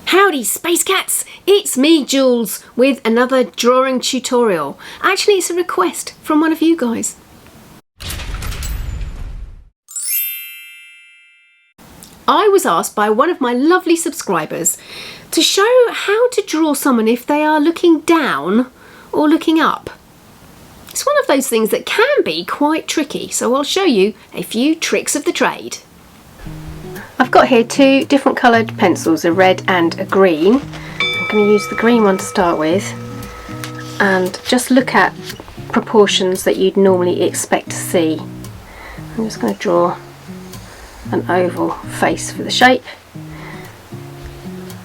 Howdy Space Cats, it's me Jules with another drawing tutorial. Actually it's a request from one of you guys. I was asked by one of my lovely subscribers to show how to draw someone if they are looking down or looking up. It's one of those things that can be quite tricky, so I'll show you a few tricks of the trade. I've got here two different coloured pencils, a red and a green. I'm going to use the green one to start with and just look at proportions that you'd normally expect to see. I'm just going to draw an oval face for the shape,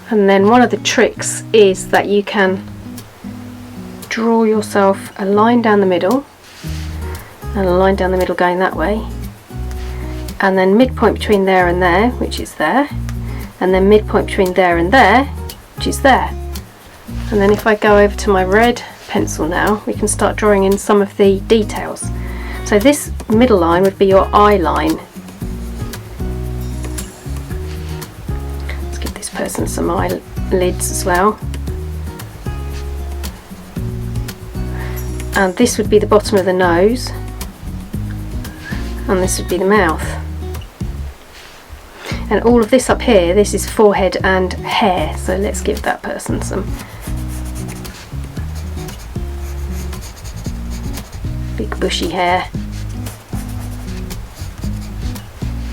and then one of the tricks is that you can draw yourself a line down the middle and a line down the middle going that way, and then midpoint between there and there, which is there, and then midpoint between there and there, which is there. And then if I go over to my red pencil now, we can start drawing in some of the details. So this middle line would be your eye line. Let's give this person some eyelids as well. And this would be the bottom of the nose, and this would be the mouth. And all of this up here, this is forehead and hair, so let's give that person some big bushy hair.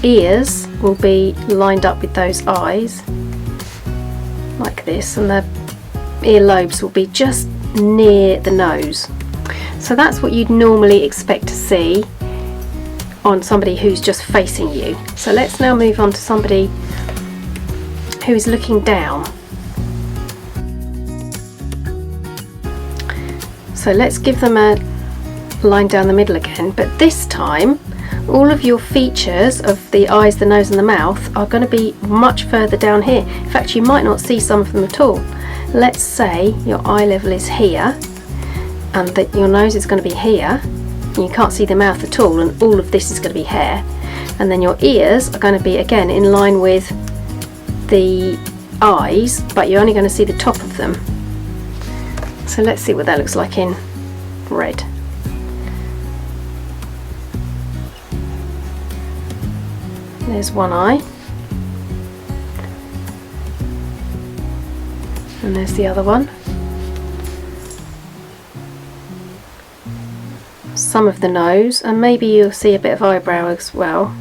Ears will be lined up with those eyes like this, and the earlobes will be just near the nose. So that's what you'd normally expect to see on somebody who's just facing you. So let's now move on to somebody who is looking down. So let's give them a line down the middle again, but this time all of your features of the eyes, the nose and the mouth are going to be much further down here. In fact, you might not see some of them at all. Let's say your eye level is here and that your nose is going to be here. You can't see the mouth at all, and all of this is going to be hair, and then your ears are going to be again in line with the eyes, but you're only going to see the top of them. So let's see what that looks like in red. There's one eye, and there's the other one. Some of the nose, and maybe you'll see a bit of eyebrow as well,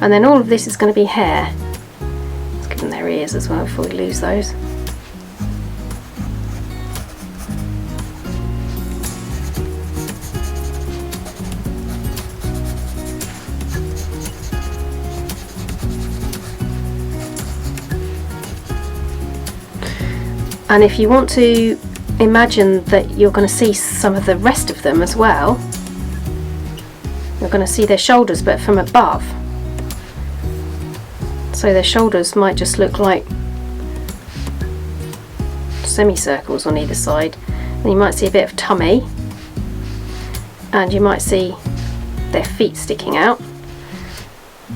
and then all of this is going to be hair. Let's give them their ears as well before we lose those. And if you want to imagine that you're going to see some of the rest of them as well, you're going to see their shoulders but from above. So their shoulders might just look like semicircles on either side. And you might see a bit of tummy, and you might see their feet sticking out.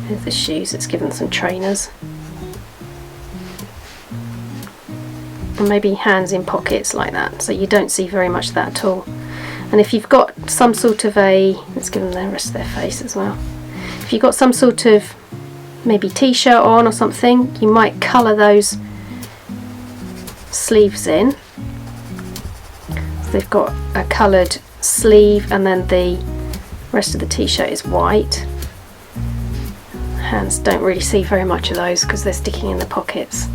There's the shoes, let's give them some trainers. And maybe hands in pockets like that, so you don't see very much of that at all. And if you've got some sort of a, let's give them the rest of their face as well. If you've got some sort of maybe t-shirt on or something, you might colour those sleeves in. So they've got a coloured sleeve, and then the rest of the t-shirt is white. Hands, don't really see very much of those because they're sticking in the pockets.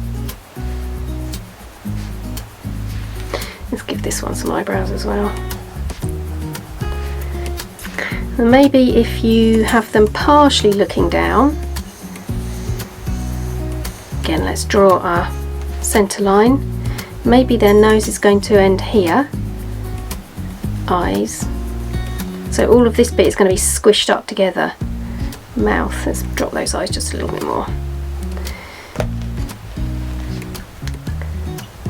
Let's give this one some eyebrows as well. And maybe if you have them partially looking down, again let's draw our centre line. Maybe their nose is going to end here, eyes. So all of this bit is going to be squished up together. Mouth, let's drop those eyes just a little bit more.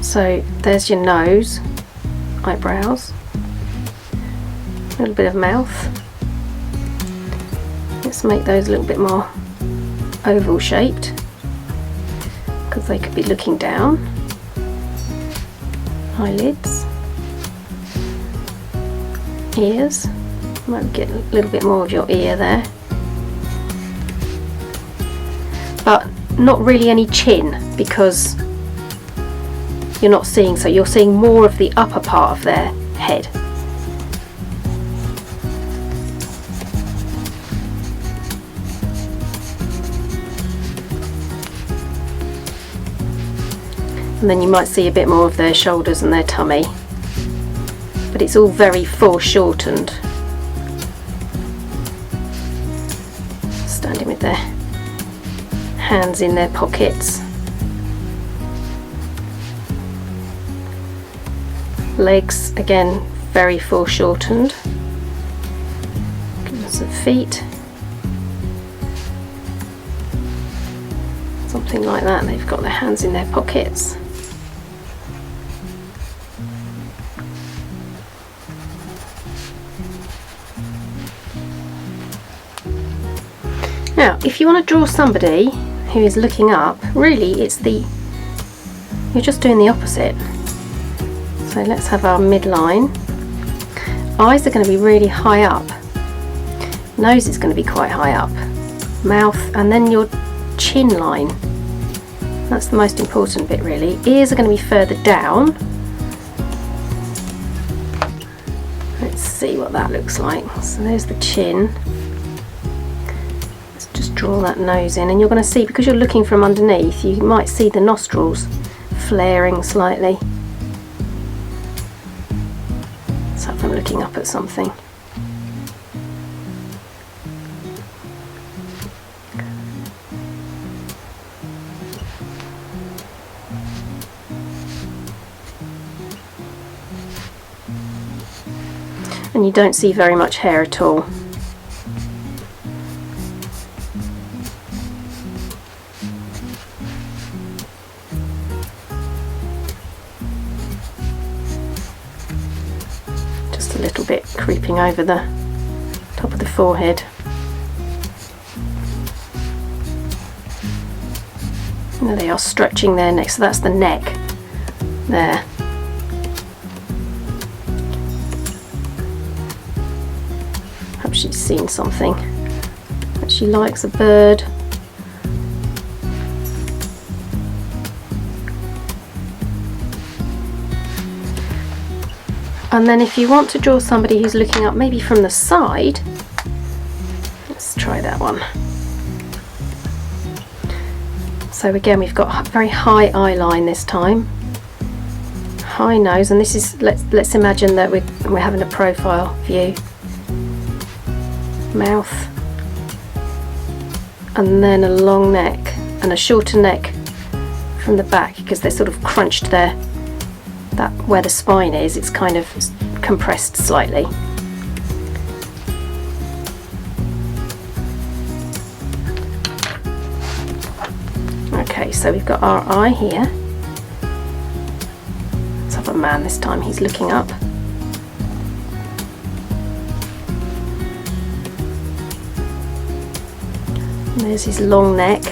So there's your nose, eyebrows, a little bit of mouth. Let's make those a little bit more oval shaped because they could be looking down. eyelids, ears. Might get a little bit more of your ear there, but not really any chin because you're not seeing, so you're seeing more of the upper part of their head. And then you might see a bit more of their shoulders and their tummy, but it's all very foreshortened. Standing with their hands in their pockets. Legs, again, very foreshortened. Give them some feet. Something like that. They've got their hands in their pockets. Now, if you want to draw somebody who is looking up, really you're just doing the opposite. So let's have our midline. Eyes are going to be really high up. Nose is going to be quite high up. Mouth, and then your chin line. That's the most important bit, really. Ears are going to be further down. Let's see what that looks like. So there's the chin. Just draw that nose in, and you're going to see, because you're looking from underneath, you might see the nostrils flaring slightly. Let's have them looking up at something. And you don't see very much hair at all. A little bit creeping over the top of the forehead. And there they are, stretching their neck, so that's the neck there. Perhaps she's seen something that she likes, a bird. And then if you want to draw somebody who's looking up maybe from the side, let's try that one. So again, we've got a very high eye line this time, high nose, and this is, let's imagine that we're having a profile view. Mouth, and then a long neck and a shorter neck from the back, because they're sort of crunched there. That where the spine is, it's kind of compressed slightly. Okay, so we've got our eye here. Let's have a man this time, he's looking up. And there's his long neck.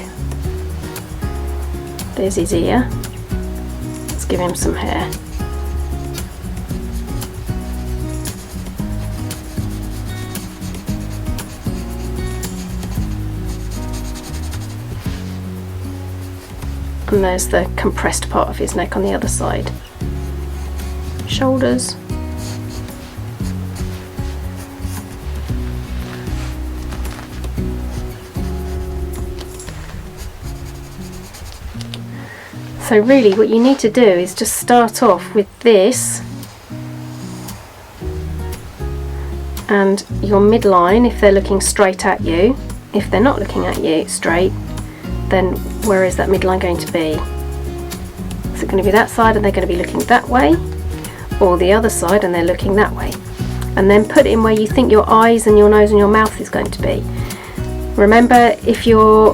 There's his ear. Let's give him some hair. And there's the compressed part of his neck on the other side. Shoulders. So really what you need to do is just start off with this and your midline if they're looking straight at you. If they're not looking at you straight, then where is that midline going to be? Is it going to be that side and they're going to be looking that way, or the other side and they're looking that way? And then put in where you think your eyes and your nose and your mouth is going to be. Remember, if you're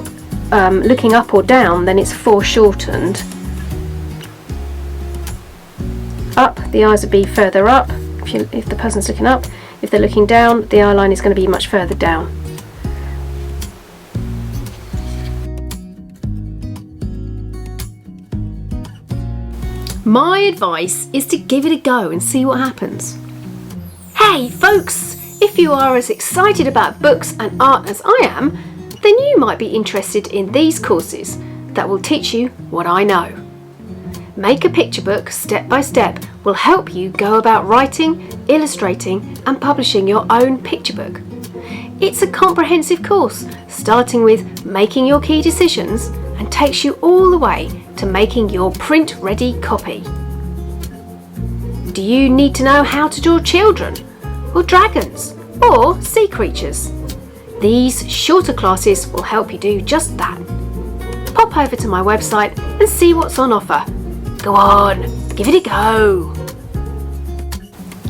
looking up or down, then it's foreshortened. Up, the eyes would be further up if the person's looking up. If they're looking down, the eye line is going to be much further down. My advice is to give it a go and see what happens. Hey folks, if you are as excited about books and art as I am, then you might be interested in these courses that will teach you what I know. Make a picture book step by step will help you go about writing, illustrating and publishing your own picture book. It's a comprehensive course starting with making your key decisions and takes you all the way to making your print ready copy. Do you need to know how to draw children or dragons or sea creatures? These shorter classes will help you do just that. Pop over to my website and see what's on offer. Go on, give it a go.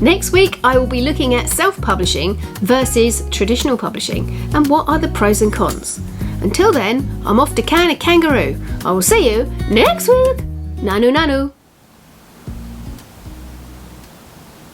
Next week I will be looking at self-publishing versus traditional publishing and what are the pros and cons. Until then, I'm off to can a kangaroo. I will see you next week. Nanu nanu.